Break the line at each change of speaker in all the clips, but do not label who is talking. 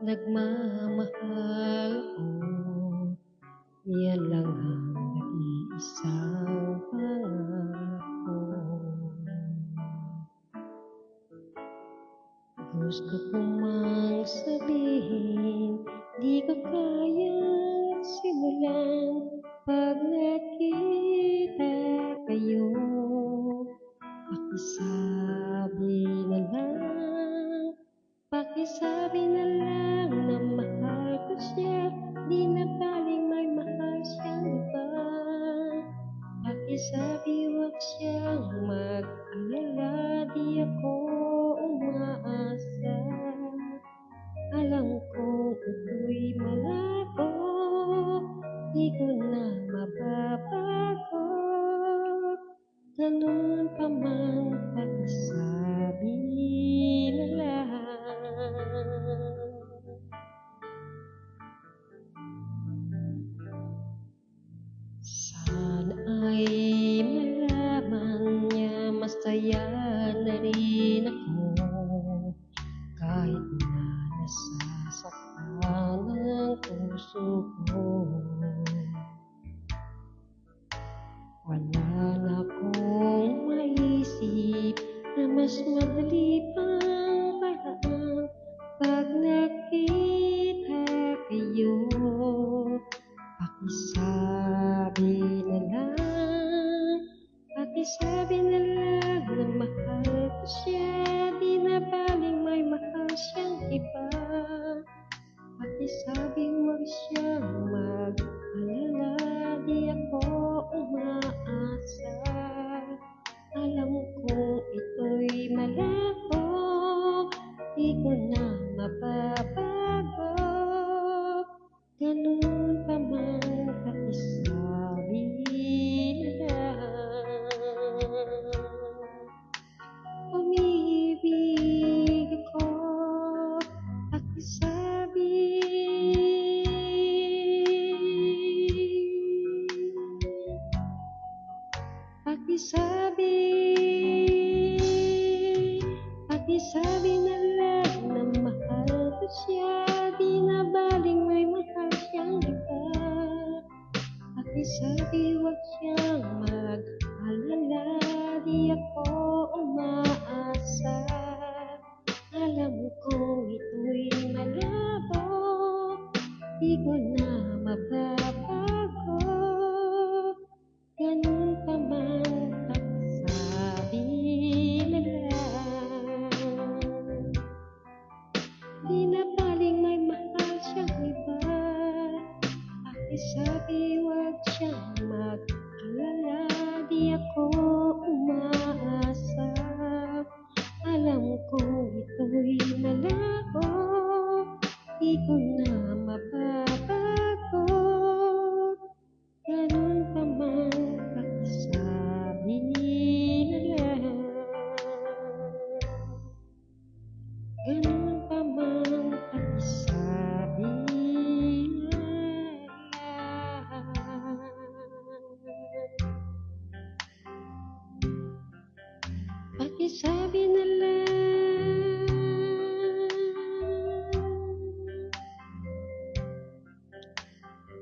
nagmamahal ako. Yan lang ang nag-iisang pangako. Gusto ko mang sabihin, di ko kayang simulan. Pag nakita kayo, pakisabi na lang, pakisabi na lang na mahal ko siya. Di na baling may mahal siyang iba. Pakisabi huwag siyang mag-alala, di ako umaasa. Alam kong ito'y malabo, di ko na mababago. Ganun pa man, pakisabi na lang. Sana ay malaman niya masaya na rin ako, kahit na nasasaktan ang puso ko. Wala na akong maisip na mas madali pang paraan. Pag nakita kayo, pakisabi na lang, pakisabi na lang na mahal ko siya. Di na baling may mahal siyang iba. Pakisabi huwag siyang mag-alala, di ako umaasa. Alam kong ito'y malabo, di ko na mababago. Ganun pa man, pakisabi na lang. Umiibig ako, pakisabi. Pakisabi, pakisabi na lang na mahal ko siya. Di na baling may mahal siyang iba. Pakisabi huwag siyang mag-alala, di ako umaasa. Alam kong ito'y malabo, di ko na mababago. Ganun pa man, pakisabi na lang. Di na baling may mahal siyang iba. Pakisabi huwag siyang mag-alala, di ako umaasa. Alam kong ito'y malabo, di ko na mababago. Ganun pa man, pakisabi na lang. Ganun pa man, pakisabi na lang. Pakisabi na lang.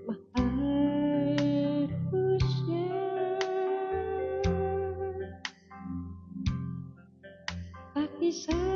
Mahal ko siya. Pakisabi